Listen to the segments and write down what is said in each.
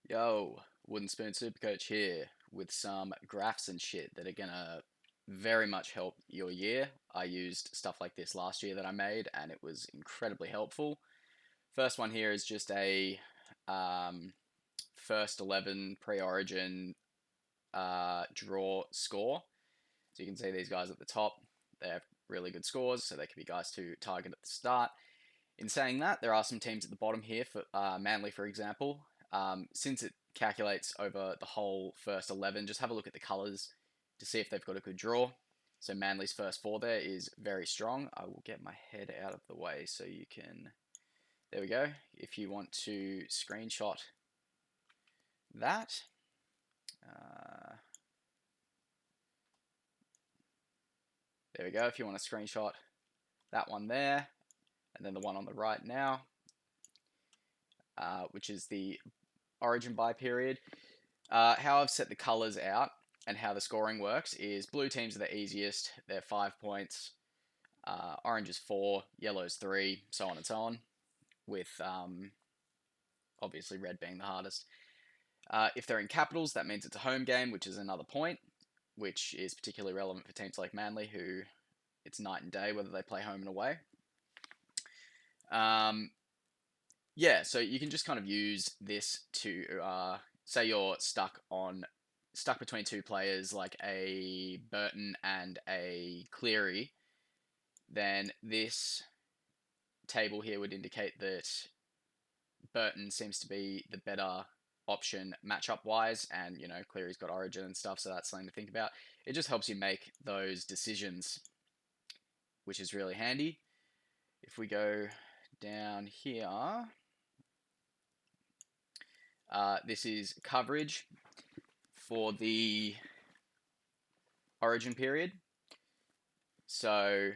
Yo, Wooden Spoon Supercoach here with some graphs and shit that are gonna very much help your year. I used stuff like this last year that I made and it was incredibly helpful. First one here is just a um, first 11 pre-origin draw score. So you can see these guys at the top, they have really good scores, so they could be guys to target at the start. In saying that, there are some teams at the bottom here for Manly, for example. Since it calculates over the whole first 11, just have a look at the colours to see if they've got a good draw. So Manly's first four there is very strong. I will get my head out of the way so you can... There we go. If you want to screenshot that. There we go. If you want to screenshot that one there, and then the one on the right now, which is the origin buy period. How I've set the colors out and how the scoring works is blue teams are the easiest. They're 5 points. Orange is 4. Yellow is 3. So on and so on. With obviously red being the hardest. If they're in capitals, that means it's a home game, which is another point, which is particularly relevant for teams like Manly, who it's night and day whether they play home and away. Yeah, so you can just kind of use this to say you're stuck between two players like a Burton and a Cleary, then this table here would indicate that Burton seems to be the better option matchup wise, and Cleary's got Origin and stuff, so that's something to think about. It just helps you make those decisions, which is really handy. If we go down here, this is coverage for the origin period. So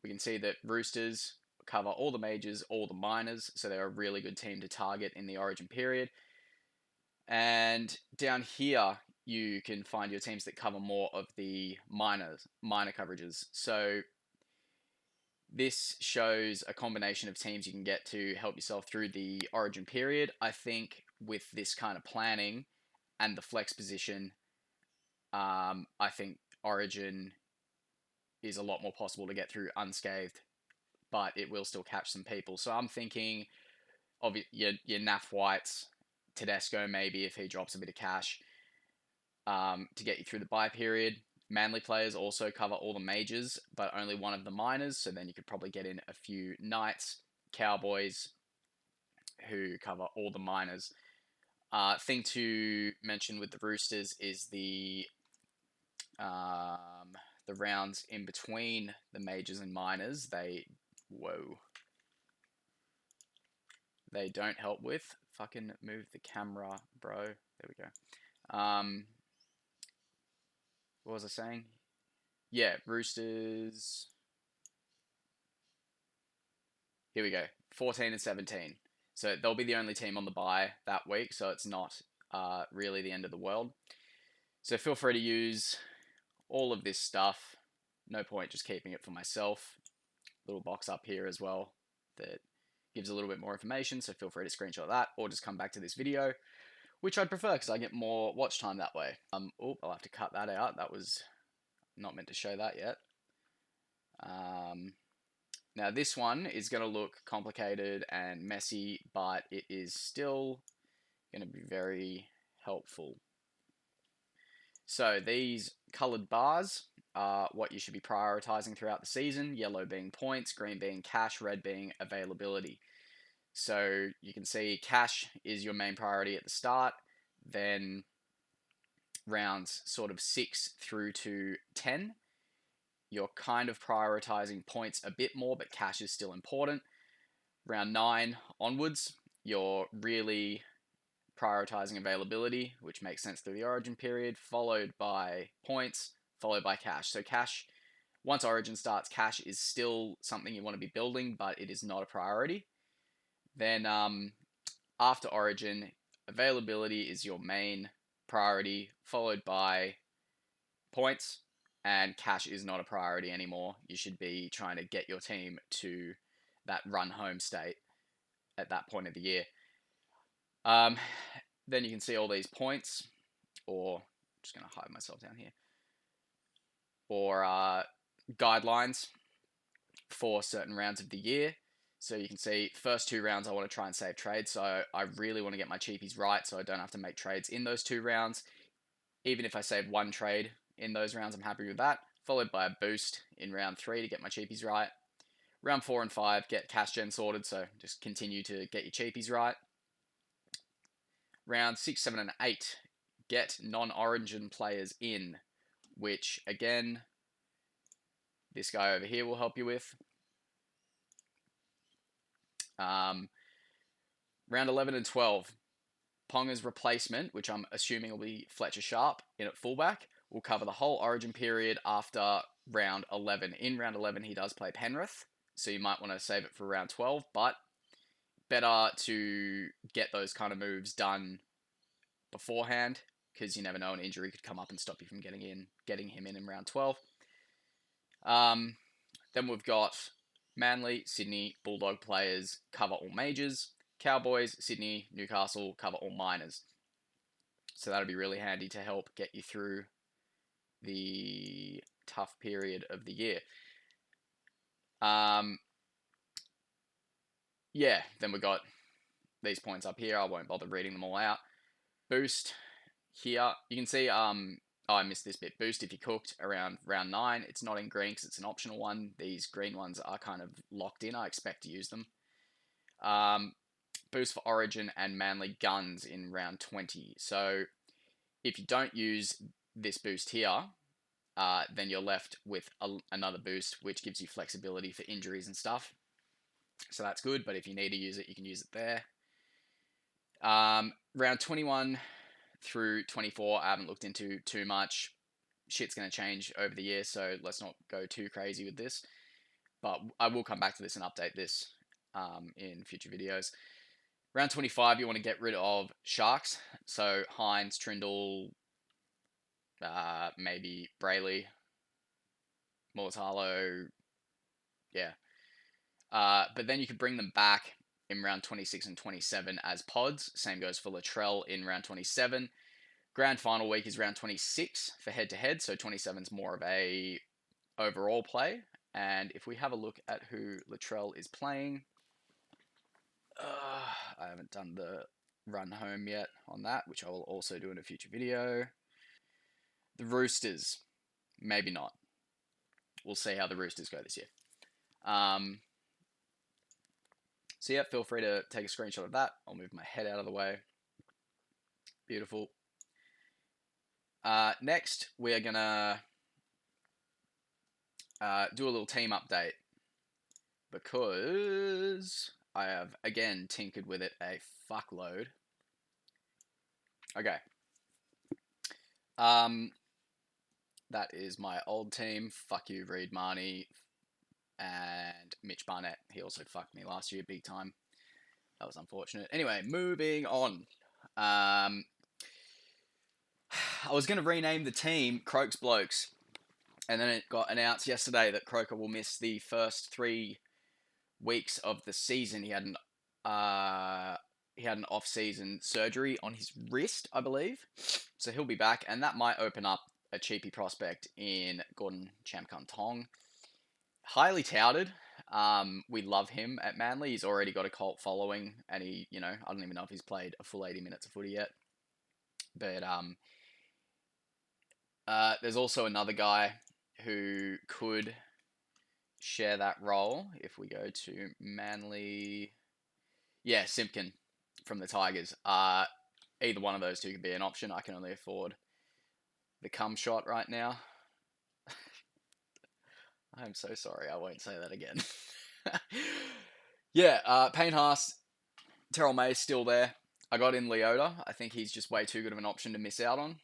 we can see that Roosters cover all the majors, all the minors, so they're a really good team to target in the origin period. And down here, you can find your teams that cover more of the minor coverages. So this shows a combination of teams you can get to help yourself through the origin period. I think with this kind of planning and the flex position, I think Origin is a lot more possible to get through unscathed, but it will still catch some people. So I'm thinking of your Naff Whites, Tedesco maybe if he drops a bit of cash to get you through the buy period. Manly players also cover all the majors, but only one of the minors, so then you could probably get in a few Knights, Cowboys, who cover all the minors. Thing to mention with the Roosters is the rounds in between the majors and minors. They don't help with. Fucking move the camera, bro. There we go. What was I saying? Yeah, Roosters. Here we go. 14 and 17. So they'll be the only team on the bye that week, so it's not really the end of the world. So feel free to use all of this stuff. No point just keeping it for myself. Little box up here as well that gives a little bit more information, so feel free to screenshot that or just come back to this video, which I'd prefer because I get more watch time that way. I'll have to cut that out. That was not meant to show that yet. Now this one is going to look complicated and messy, but it is still going to be very helpful. So these colored bars are what you should be prioritizing throughout the season. Yellow being points, green being cash, red being availability. So you can see cash is your main priority at the start, then rounds sort of 6 through to 10. You're kind of prioritizing points a bit more, but cash is still important. Round 9 onwards, you're really prioritizing availability, which makes sense through the origin period, followed by points, followed by cash. So cash, once origin starts, cash is still something you want to be building, but it is not a priority. Then after origin, availability is your main priority, followed by points, and cash is not a priority anymore. You should be trying to get your team to that run home state at that point of the year. then you can see all these points, or I'm just going to hide myself down here, or guidelines for certain rounds of the year. So you can see first 2 rounds I want to try and save trades, so I really want to get my cheapies right so I don't have to make trades in those 2 rounds. Even if I save 1 trade in those rounds, I'm happy with that. Followed by a boost in round 3 to get my cheapies right. Round 4 and 5, get cash gen sorted, so just continue to get your cheapies right. Round 6, 7, and 8, get non-origin players in, which, again, this guy over here will help you with. Round 11 and 12, Ponga's replacement, which I'm assuming will be Fletcher Sharp in at fullback, will cover the whole origin period after round 11. In round 11, he does play Penrith, so you might want to save it for round 12, but better to get those kind of moves done beforehand, because you never know, an injury could come up and stop you from getting him in round 12. Then we've got Manly, Sydney, Bulldog players cover all majors. Cowboys, Sydney, Newcastle cover all minors. So that'll be really handy to help get you through the tough period of the year. Yeah, then we've got these points up here. I won't bother reading them all out. Boost here. You can see, I missed this bit. Boost if you cooked around round 9. It's not in green because it's an optional one. These green ones are kind of locked in. I expect to use them. Boost for Origin and Manly guns in round 20. So if you don't use this boost here, then you're left with another boost, which gives you flexibility for injuries and stuff. So that's good, but if you need to use it, you can use it there. Round 21 through 24, I haven't looked into too much. Shit's going to change over the year, so let's not go too crazy with this. But I will come back to this and update this in future videos. Round 25, you want to get rid of Sharks. So Hines, Trindle, maybe Brayley, Mortalo, yeah. But then you could bring them back in round 26 and 27 as pods. Same goes for Latrell in round 27. Grand final week is round 26 for head-to-head, so 27 is more of a overall play. And if we have a look at who Latrell is playing, I haven't done the run home yet on that, which I will also do in a future video. The Roosters, maybe not. We'll see how the Roosters go this year. So yeah, feel free to take a screenshot of that. I'll move my head out of the way. Beautiful. Next, we're gonna do a little team update because I have again tinkered with it a fuckload. Okay. That is my old team. Fuck you, Reed Marnie and Mitch Barnett. He also fucked me last year big time. That was unfortunate. Anyway, moving on. I was going to rename the team Croaks Blokes, and then it got announced yesterday that Croker will miss the first 3 weeks of the season. He had an off-season surgery on his wrist, I believe, so he'll be back, and that might open up a cheapy prospect in Gordon Chamkun Tong. Highly touted. We love him at Manly. He's already got a cult following, and I don't even know if he's played a full 80 minutes of footy yet. But there's also another guy who could share that role if we go to Manly. Yeah, Simpkin from the Tigers. Either one of those two could be an option. I can only afford the cum shot right now. I'm so sorry. I won't say that again. Yeah, Payne Haas, Terrell May still there. I got in Leota. I think he's just way too good of an option to miss out on.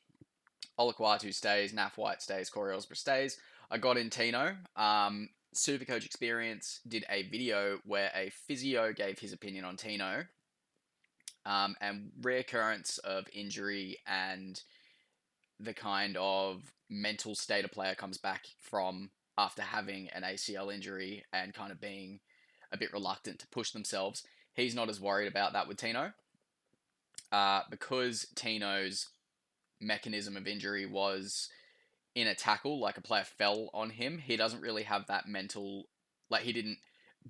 Olakwatu stays, Naf White stays, Corey Osborough stays. I got in Tino. Supercoach Experience did a video where a physio gave his opinion on Tino. And reoccurrence of injury and the kind of mental state a player comes back from after having an ACL injury and kind of being a bit reluctant to push themselves. He's not as worried about that with Tino. because Tino's mechanism of injury was in a tackle, like a player fell on him, he doesn't really have that mental, like he didn't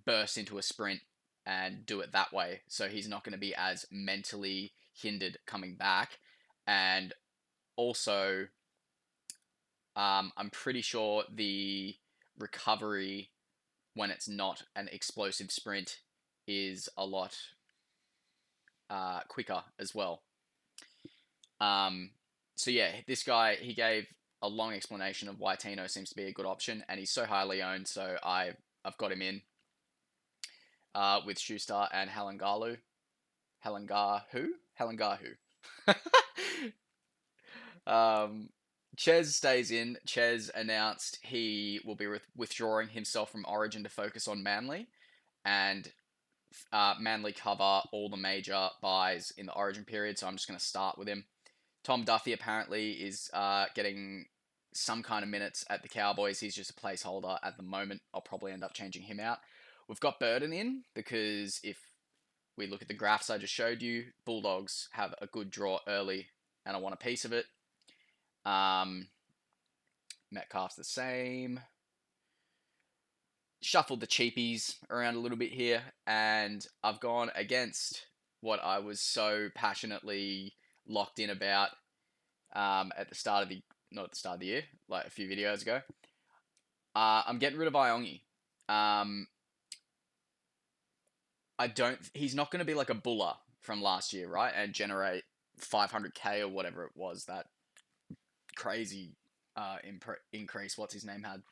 burst into a sprint and do it that way. So he's not going to be as mentally hindered coming back. And also, I'm pretty sure the recovery when it's not an explosive sprint is a lot quicker as well. So yeah, this guy, he gave a long explanation of why Tino seems to be a good option, and he's so highly owned. So I've got him in with Schuster and Halangalu. Halangahu. um, Ches stays in. Ches announced he will be withdrawing himself from Origin to focus on Manly, and Manly cover all the major buys in the Origin period. So I'm just going to start with him. Tom Duffy apparently is getting some kind of minutes at the Cowboys. He's just a placeholder at the moment. I'll probably end up changing him out. We've got Burden in because if we look at the graphs I just showed you, Bulldogs have a good draw early, and I want a piece of it. Metcalf's the same. Shuffled the cheapies around a little bit here, and I've gone against what I was so passionately locked in about at the start of the, not at the start of the year, like a few videos ago. I'm getting rid of Iongi. He's not going to be like a Buller from last year, right? And generate 500k or whatever it was, that crazy increase. What's his name had?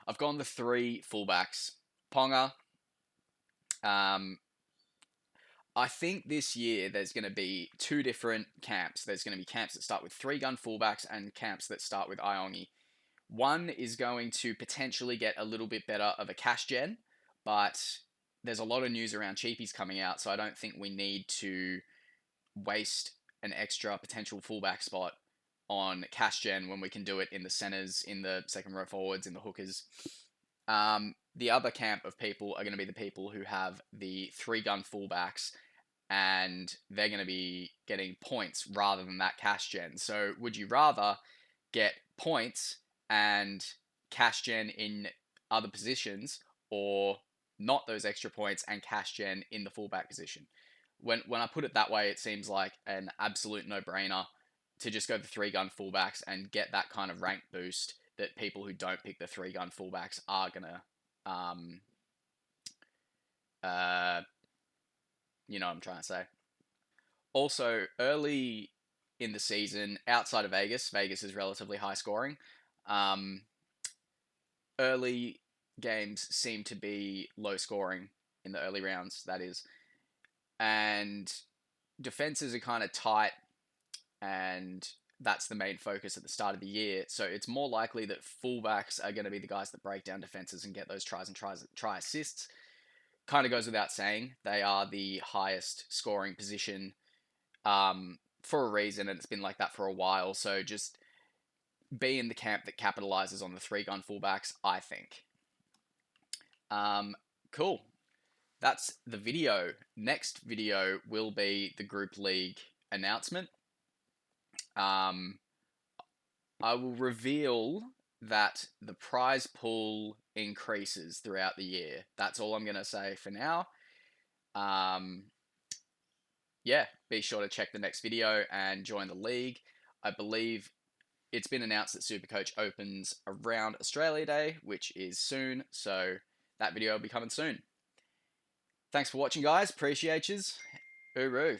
I've gone the 3 fullbacks. Ponga. I think this year there's going to be 2 different camps. There's going to be camps that start with 3-gun fullbacks and camps that start with Iongi. One is going to potentially get a little bit better of a cash gen, but there's a lot of news around cheapies coming out, so I don't think we need to waste an extra potential fullback spot on cash gen when we can do it in the centers, in the second row forwards, in the hookers. The other camp of people are going to be the people who have the 3-gun fullbacks, and they're going to be getting points rather than that cash gen. So would you rather get points and cash gen in other positions, or not those extra points and cash gen in the fullback position? When I put it that way, it seems like an absolute no-brainer to just go the 3-gun fullbacks and get that kind of rank boost that people who don't pick the 3-gun fullbacks are gonna, you know what I'm trying to say. Also, early in the season, outside of Vegas is relatively high scoring. Early games seem to be low scoring in the early rounds, that is. And defenses are kind of tight, and that's the main focus at the start of the year. So it's more likely that fullbacks are going to be the guys that break down defenses and get those try assists. Kind of goes without saying, they are the highest scoring position for a reason, and it's been like that for a while. So just be in the camp that capitalizes on the 3-gun fullbacks, I think. Cool. That's the video. Next video will be the group league announcement. I will reveal that the prize pool increases throughout the year. That's all I'm going to say for now. Yeah, be sure to check the next video and join the league. I believe it's been announced that Supercoach opens around Australia Day, which is soon, so that video will be coming soon. Thanks for watching, guys. Appreciate yous. Hooroo.